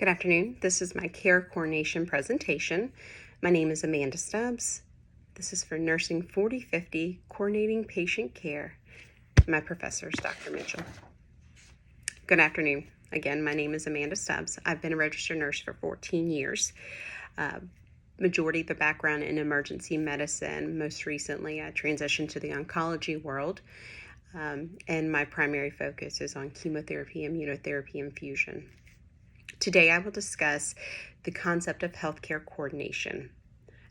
Good afternoon. This is my care coordination presentation. My name is Amanda Stubbs. This is for Nursing 4050, Coordinating Patient Care. My professor is Dr. Mitchell. Good afternoon. Again, my name is Amanda Stubbs. I've been a registered nurse for 14 years. Majority of the background in emergency medicine. Most recently, I transitioned to the oncology world, and my primary focus is on chemotherapy, immunotherapy, infusion. Today I will discuss the concept of healthcare coordination.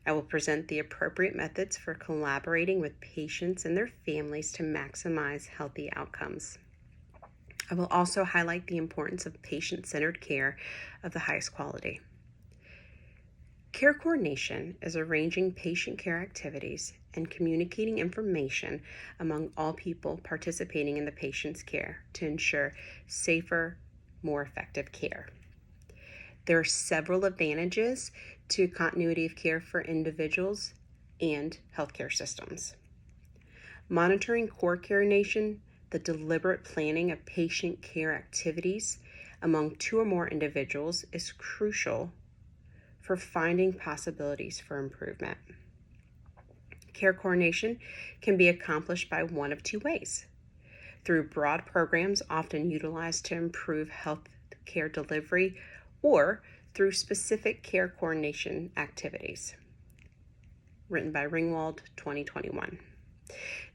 I will present the appropriate methods for collaborating with patients and their families to maximize healthy outcomes. I will also highlight the importance of patient-centered care of the highest quality. Care coordination is arranging patient care activities and communicating information among all people participating in the patient's care to ensure safer, more effective care. There are several advantages to continuity of care for individuals and healthcare systems. Monitoring core coordination, the deliberate planning of patient care activities among two or more individuals, is crucial for finding possibilities for improvement. Care coordination can be accomplished by one of two ways: through broad programs often utilized to improve health care delivery, or through specific care coordination activities. Written by Ringwald, 2021.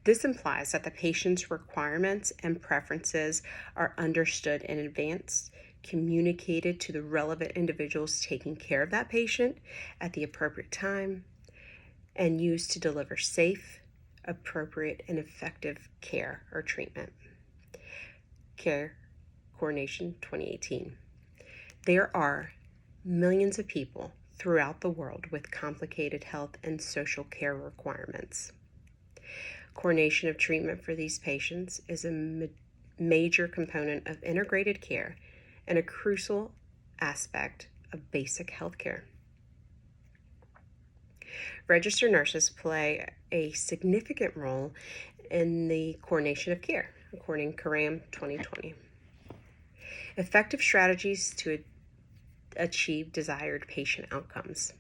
This implies that the patient's requirements and preferences are understood in advance, communicated to the relevant individuals taking care of that patient at the appropriate time, and used to deliver safe, appropriate, and effective care or treatment. Care Coordination 2018. There are millions of people throughout the world with complicated health and social care requirements. Coordination of treatment for these patients is a major component of integrated care and a crucial aspect of basic health care. Registered nurses play a significant role in the coordination of care, according to CARAM 2020. Effective strategies to achieve desired patient outcomes.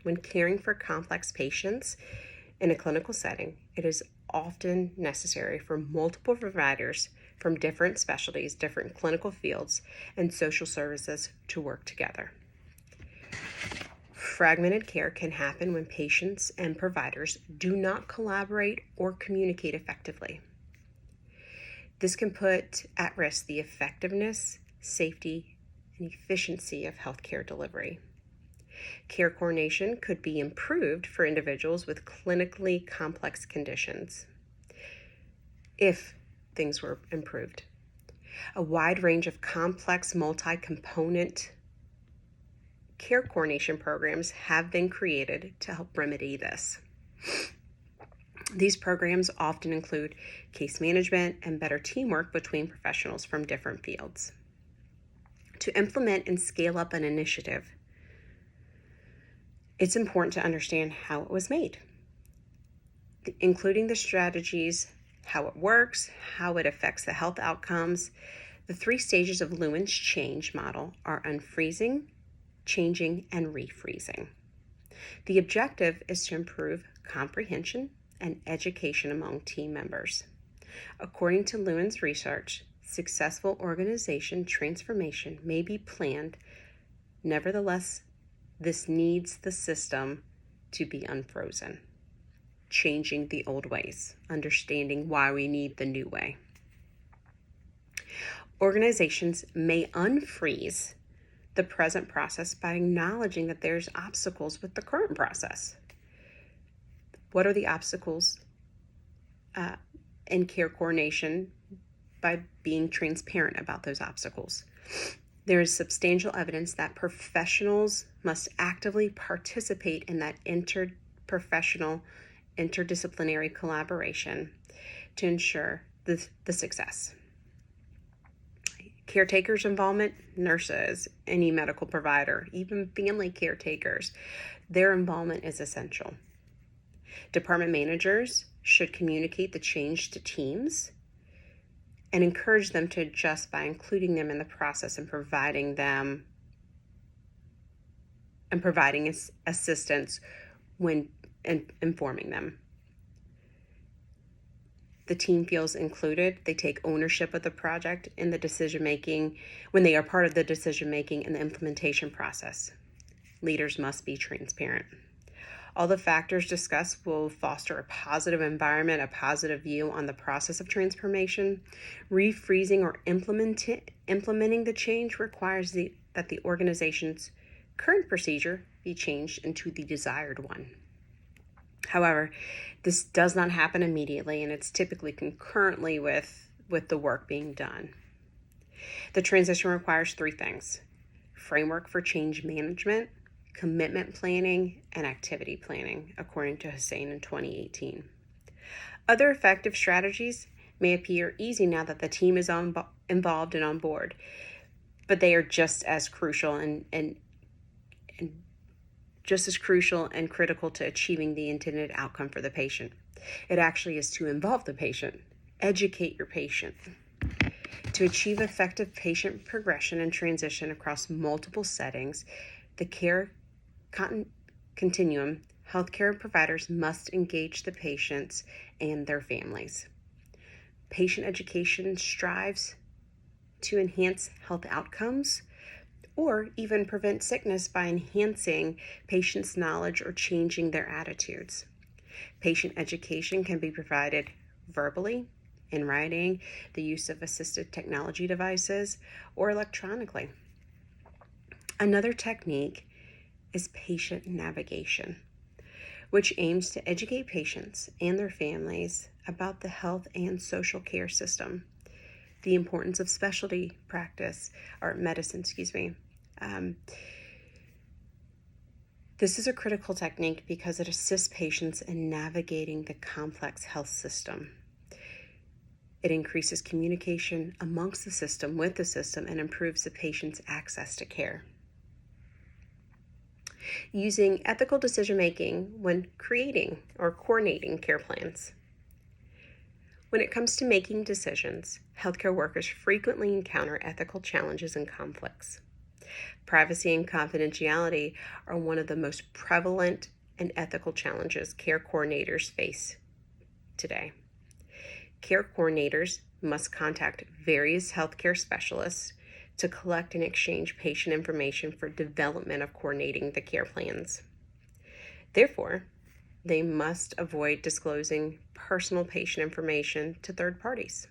When caring for complex patients in a clinical setting, it is often necessary for multiple providers from different specialties, different clinical fields, and social services to work together. Fragmented care can happen when patients and providers do not collaborate or communicate effectively. This can put at risk the effectiveness, safety, and efficiency of healthcare delivery. Care coordination could be improved for individuals with clinically complex conditions if things were improved. A wide range of complex multi-component care coordination programs have been created to help remedy this. These programs often include case management and better teamwork between professionals from different fields. To implement and scale up an initiative, it's important to understand how it was made, including the strategies, how it works, how it affects the health outcomes. The 3 stages of Lewin's change model are unfreezing, changing, and refreezing. The objective is to improve comprehension and education among team members. According to Lewin's research, successful organization transformation may be planned. Nevertheless, this needs the system to be unfrozen, changing the old ways, understanding why we need the new way. Organizations may unfreeze the present process by acknowledging that there's obstacles with the current process. What are the obstacles in care coordination? By being transparent about those obstacles. There is substantial evidence that professionals must actively participate in that interprofessional, interdisciplinary collaboration to ensure the success. Caretakers' involvement, nurses, any medical provider, even family caretakers, their involvement is essential. Department managers should communicate the change to teams and encourage them to adjust by including them in the process and providing them and providing assistance when informing them. The team feels included. They take ownership of the project in the decision-making when they are part of the decision-making and the implementation process. Leaders must be transparent. All the factors discussed will foster a positive environment, a positive view on the process of transformation. Refreezing or implementing the change requires that the organization's current procedure be changed into the desired one. However, this does not happen immediately, and it's typically concurrently with the work being done. The transition requires three things: framework for change management, commitment planning, and activity planning, according to Hussain in 2018. Other effective strategies may appear easy now that the team is involved and on board, but they are just as crucial and just as crucial and critical to achieving the intended outcome for the patient. It actually is to involve the patient, educate your patient. To achieve effective patient progression and transition across multiple settings, the care continuum, healthcare providers must engage the patients and their families. Patient education strives to enhance health outcomes or even prevent sickness by enhancing patients' knowledge or changing their attitudes. Patient education can be provided verbally, in writing, the use of assistive technology devices, or electronically. Another technique is patient navigation, which aims to educate patients and their families about the health and social care system, the importance of specialty practice, or medicine, This is a critical technique because it assists patients in navigating the complex health system. It increases communication amongst the system, with the system, and improves the patient's access to care. Using ethical decision-making when creating or coordinating care plans. When it comes to making decisions, healthcare workers frequently encounter ethical challenges and conflicts. Privacy and confidentiality are one of the most prevalent and ethical challenges care coordinators face today. Care coordinators must contact various healthcare specialists to collect and exchange patient information for development of coordinating the care plans. Therefore, they must avoid disclosing personal patient information to third parties.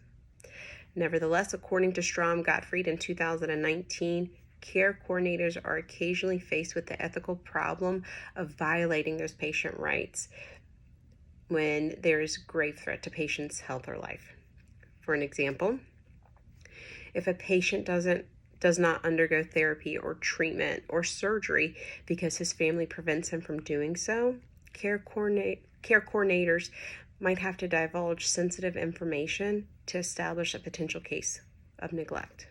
Nevertheless, according to Strom-Gottfried in 2019, care coordinators are occasionally faced with the ethical problem of violating those patient rights when there is grave threat to patient's health or life. For an example, if a patient does not undergo therapy or treatment or surgery because his family prevents him from doing so, care coordinators might have to divulge sensitive information to establish a potential case of neglect.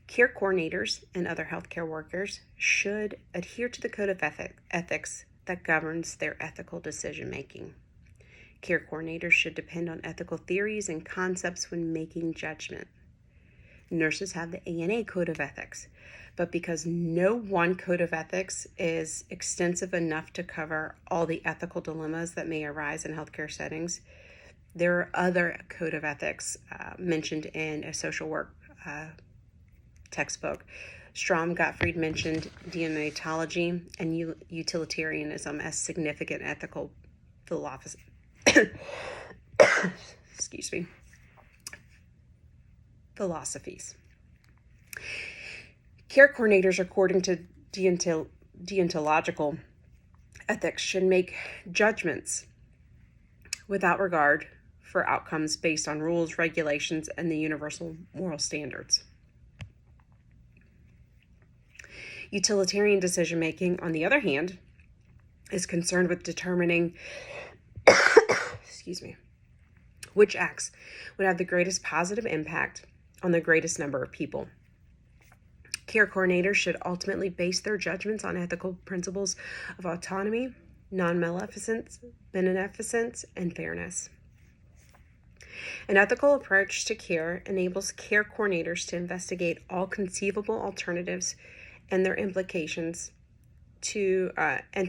Care coordinators and other healthcare workers should adhere to the code of ethics that governs their ethical decision-making. Care coordinators should depend on ethical theories and concepts when making judgment. Nurses have the ANA Code of Ethics, but because no one code of ethics is extensive enough to cover all the ethical dilemmas that may arise in healthcare settings, there are other code of ethics mentioned in a social work textbook. Strom-Gottfried mentioned deontology and utilitarianism as significant ethical philosophies. Care coordinators, according to deontological ethics, should make judgments without regard for outcomes based on rules, regulations, and the universal moral standards. Utilitarian decision-making, on the other hand, is concerned with determining which acts would have the greatest positive impact on the greatest number of people. Care coordinators should ultimately base their judgments on ethical principles of autonomy, non-maleficence, beneficence, and fairness. An ethical approach to care enables care coordinators to investigate all conceivable alternatives and their implications to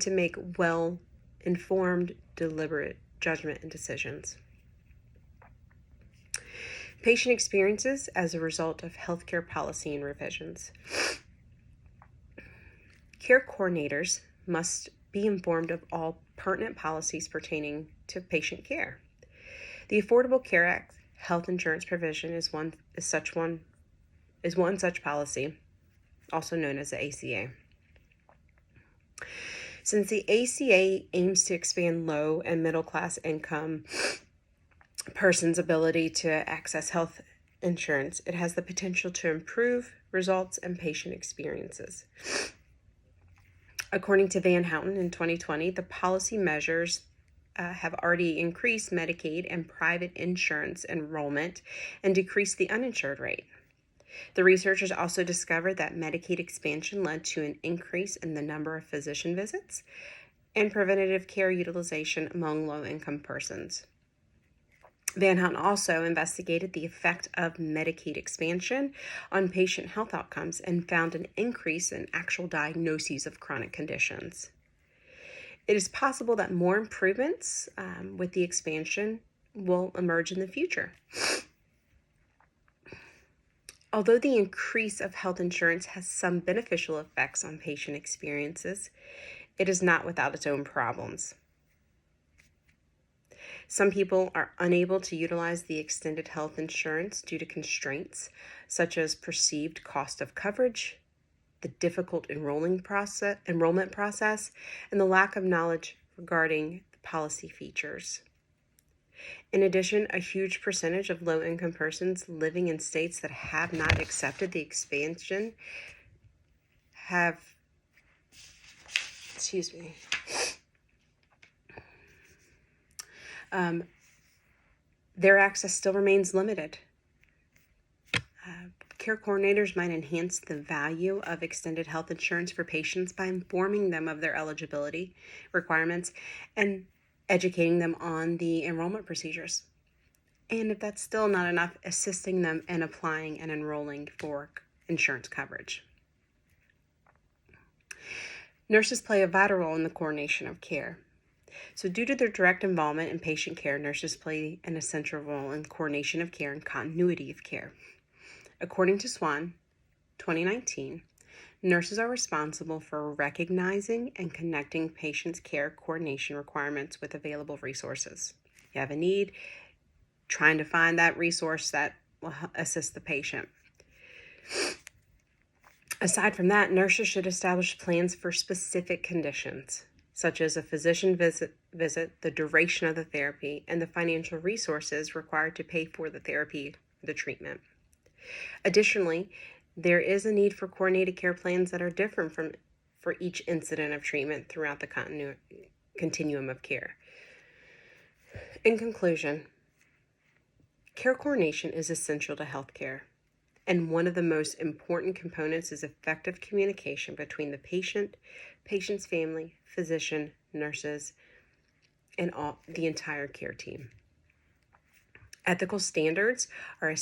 make well-informed, deliberate judgment and decisions. Patient experiences as a result of healthcare policy and revisions. Care coordinators must be informed of all pertinent policies pertaining to patient care. The Affordable Care Act health insurance provision is one such policy, also known as the ACA. Since the ACA aims to expand low and middle class income persons' ability to access health insurance, it has the potential to improve results and patient experiences. According to Van Houten in 2020, the policy measures have already increased Medicaid and private insurance enrollment and decreased the uninsured rate. The researchers also discovered that Medicaid expansion led to an increase in the number of physician visits and preventative care utilization among low-income persons. Van Houten also investigated the effect of Medicaid expansion on patient health outcomes and found an increase in actual diagnoses of chronic conditions. It is possible that more improvements with the expansion will emerge in the future. Although the increase of health insurance has some beneficial effects on patient experiences, it is not without its own problems. Some people are unable to utilize the extended health insurance due to constraints such as perceived cost of coverage, the difficult enrollment process, and the lack of knowledge regarding the policy features. In addition, a huge percentage of low-income persons living in states that have not accepted the expansion their access still remains limited. Care coordinators might enhance the value of extended health insurance for patients by informing them of their eligibility requirements and educating them on the enrollment procedures. And if that's still not enough, assisting them in applying and enrolling for insurance coverage. Nurses play a vital role in the coordination of care. So due to their direct involvement in patient care, nurses play an essential role in coordination of care and continuity of care. According to Swan, 2019, nurses are responsible for recognizing and connecting patients' care coordination requirements with available resources. You have a need, trying to find that resource that will assist the patient. Aside from that, nurses should establish plans for specific conditions, such as a physician visit, the duration of the therapy, and the financial resources required to pay for the therapy, the treatment. Additionally, there is a need for coordinated care plans that are different for each incident of treatment throughout the continuum of care. In conclusion, care coordination is essential to healthcare, and one of the most important components is effective communication between the patient, patient's family, physician, nurses, and the entire care team. Ethical standards are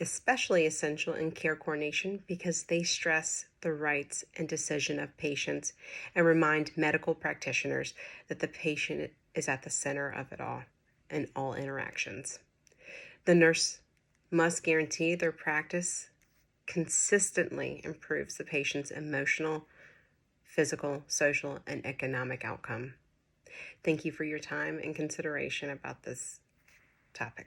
especially essential in care coordination because they stress the rights and decision of patients and remind medical practitioners that the patient is at the center of it all in all interactions. The nurse must guarantee their practice consistently improves the patient's emotional, physical, social, and economic outcome. Thank you for your time and consideration about this topic.